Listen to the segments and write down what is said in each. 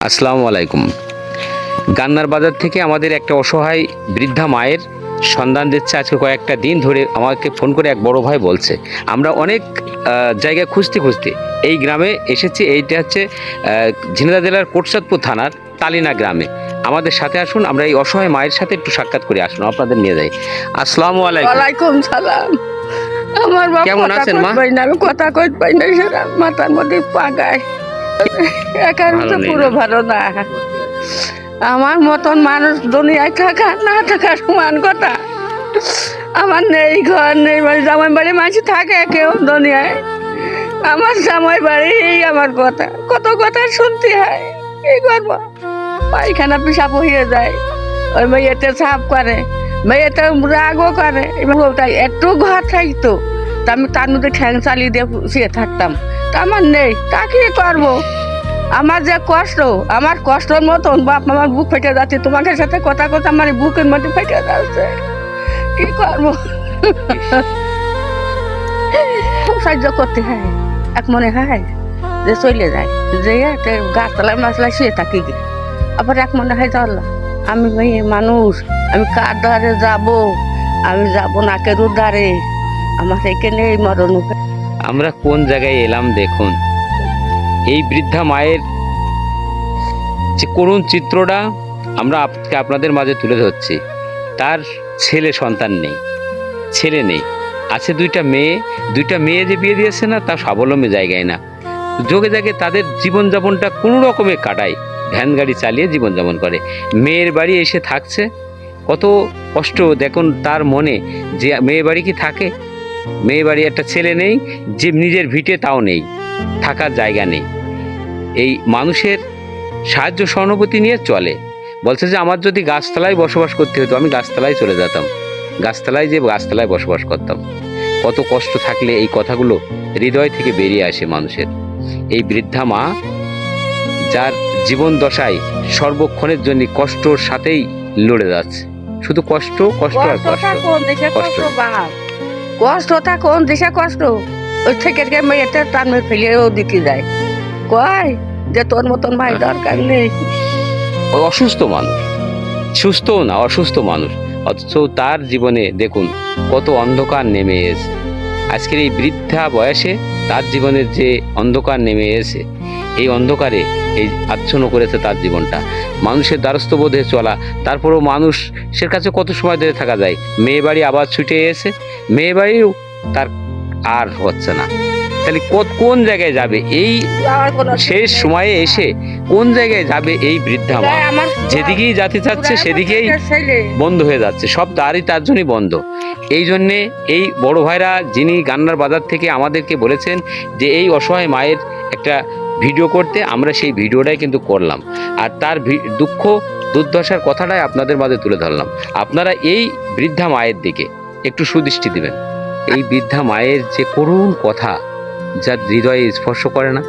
আসসালামু আলাইকুম। গান্নার বাজার থেকে আমাদের একটা অসহায় বৃদ্ধা মায়ের সন্ধান দিচ্ছে। আজকে কয়েকটা দিন ধরে আমাকে ফোন করে এক বড় ভাই বলছে, আমরা অনেক জায়গায় খুঁজতে খুঁজতে এই গ্রামে এসেছি। এইটা হচ্ছে ঝিনাইদহ জেলার কোটচাঁদপুর থানার তালিনা গ্রামে। আমাদের সাথে আসুন, আমরা এই অসহায় মায়ের সাথে একটু সাক্ষাৎ করে আসুন, আপনাদের নিয়ে যাই। আসসালামু আলাইকুম। ওয়ালাইকুম সালাম। আমার বাবা কেমন আছেন মা? আমি কথা কইতে পাই না, সেটা মাথার মধ্যে পাগায়। একার ভালো তো নেই পুরো না? ভালো না। আমার মতন মানুষ দুনিয়ায় থাকা না থাকা সমান কথা। আমার নেই ঘর, নেই বাড়ি, জামাই বাড়ি মানুষ থাকে কেউ দুনিয়ায়। আমার জামাই বাড়ি, এই আমার কথা, কত কথা শুনতে হয়। কি করবো, পায়খানা পিসাব হয়ে যায়, ওই মেয়েতে সাফ করে, মেয়েতে রাগও করে। এবার তাই একটু ঘর থাকতো তা আমি তার মধ্যে ঠ্যাং চালিয়ে দিয়ে শুয়ে থাকতাম। তা আমার নেই, তা কি করবো? আমার যে কষ্ট, আমার কষ্টর মতন বাপ আমার বুক ফেটে যাচ্ছে। তোমাদের সাথে কথা কথা আমার এই বুকের মধ্যে ফেটে যাচ্ছে। কি করবো? সাহায্য করতে হয়, এক মনে হয় যে চলে যায়, যে গাছতলায় মাছলায় শুয়ে থাকি গে। আবার এক মনে হয় চল, আমি মেয়ে মানুষ, আমি কার ধারে যাব? আমি যাব নাকের ধারে, আমার এখানে এই মরণ। আমরা কোন জায়গায় এলাম দেখুন। এই বৃদ্ধা মায়ের যে করুণ চিত্রটা আমরা আপনাদের মাঝে তুলে ধরছি। তার ছেলে সন্তান নেই, ছেলে নেই, আছে দুইটা মেয়ে যে বিয়ে দিয়েছে না, তা স্বাবলম্বী জায়গায় না, যোগে জাগে তাদের জীবনযাপনটা কোনো রকমে কাটায়, ভ্যান গাড়ি চালিয়ে জীবনযাপন করে। মেয়ের বাড়ি এসে থাকছে, কত কষ্ট দেখুন তার মনে, যে মেয়ে বাড়ি কি থাকে? মেয়ে বাড়ি একটা ছেলে নেই, যে নিজের ভিটে তাও নেই, থাকার জায়গা নেই। এই মানুষের সাহায্য সহানুভূতি নিয়ে চলে, বলছে যে আমার যদি গাছতলায় বসবাস করতে হতো আমি গাছতলায় চলে যেতাম, গাছতলায় বসবাস করতাম। কত কষ্ট থাকলে এই কথাগুলো হৃদয় থেকে বেরিয়ে আসে মানুষের। এই বৃদ্ধা মা, যার জীবন দশায় সর্বক্ষণের জন্য কষ্টর সাথেই লড়ে যাচ্ছে, শুধু কষ্ট কষ্ট আর কষ্ট। কোন দেশে কষ্ট বাপ, কষ্টটা কোন দেশে কষ্ট। ওই থেকে মেয়েটা টান মেয়ে ফেলে ও দিকে যায়, কয় যে তোর মতন ভাই দরকার নেই। অসুস্থ মানুষ, সুস্থও না, অসুস্থ মানুষ, অথচ তার জীবনে দেখুন কত অন্ধকার নেমে এসে। আজকের এই বৃদ্ধা বয়সে তার জীবনের যে অন্ধকার নেমে এসে, এই অন্ধকারে এই আচ্ছন্ন করেছে তার জীবনটা। মানুষের দ্বারস্থ বোধে চলা, তারপরেও মানুষের কাছে কত সময় ধরে থাকা যায়। মেয়ে বাড়ি আবার ছুটে এসে, মেয়ে বাড়িও তার আর হচ্ছে না। তাহলে কোন জায়গায় যাবে এই শেষ সময়ে এসে? কোন জায়গায় যাবে এই বৃদ্ধা মা? যেদিকেই যেতে চাচ্ছে সেদিকেই বন্ধ হয়ে যাচ্ছে, সব দ্বারই তার জন্যই বন্ধ। এই জন্যে এই বড় ভাইরা, যিনি গান্নার বাজার থেকে আমাদেরকে বলেছেন যে এই অসহায় মায়ের একটা ভিডিও করতে, আমরা সেই ভিডিওটাই কিন্তু করলাম, আর তার দুঃখ দুর্দশার কথাটাই আপনাদের মাঝে তুলে ধরলাম। আপনারা এই বৃদ্ধা মায়ের দিকে একটু সুদৃষ্টি দিবেন। এই বৃদ্ধা মায়ের যে করুণ কথা, যা হৃদয়ে স্পর্শ করে না।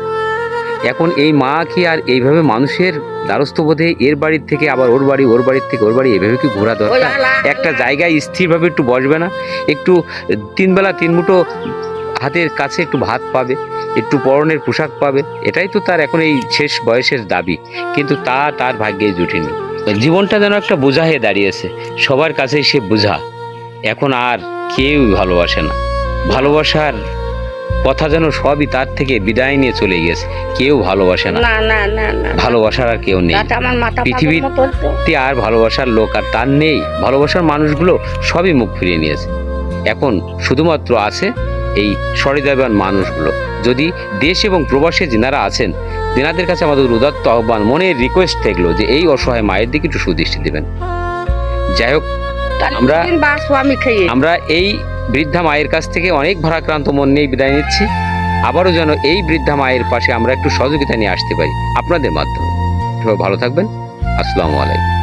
এখন এই মা কি আর এইভাবে মানুষের দ্বারস্থ বোধে এর বাড়ির থেকে আবার ওর বাড়ি, ওর বাড়ির থেকে ওর বাড়ি, এভাবে কি ঘোরা দরকার? একটা জায়গায় স্থিরভাবে একটু বসবে না? একটু তিনবেলা তিন মুঠো হাতের কাছে একটু ভাত পাবে, একটু পরনের পোশাক পাবে, এটাই তো তার এখন এই শেষ বয়সের দাবি। কিন্তু তার ভাগ্যে জুটেনি। জীবনটা যেন একটা বোঝা হয়ে দাঁড়িয়েছে, সবার কাছেই সে বোঝা। এখন আর কেউ ভালোবাসে না, ভালোবাসার কথা যেন সবই তার থেকে বিদায় নিয়ে চলে গেছে। কেউ ভালোবাসে না, ভালোবাসার আর কেউ নেই পৃথিবীতে। আর ভালোবাসার লোক আর তার নেই, ভালোবাসার মানুষগুলো সবই মুখ ফিরিয়ে নিয়েছে। এখন শুধুমাত্র আছে এই সহৃদয়বান মানুষগুলো। যদি দেশ এবং প্রবাসে যিনারা আছেন, তেনাদের কাছে আমাদের উদাত্ত আহ্বান, মনের রিকোয়েস্ট থাকলো যে এই অসহায় মায়ের দিকে একটু সুদৃষ্টি দেবেন। যাই হোক, আমরা এই বৃদ্ধা মায়ের কাছ থেকে অনেক ভারাক্রান্ত মন নিয়ে বিদায় নিচ্ছি। আবারও যেন এই বৃদ্ধা মায়ের পাশে আমরা একটু সহযোগিতা নিয়ে আসতে পারি আপনাদের মাধ্যমে। সবাই ভালো থাকবেন। আসসালামু আলাইকুম।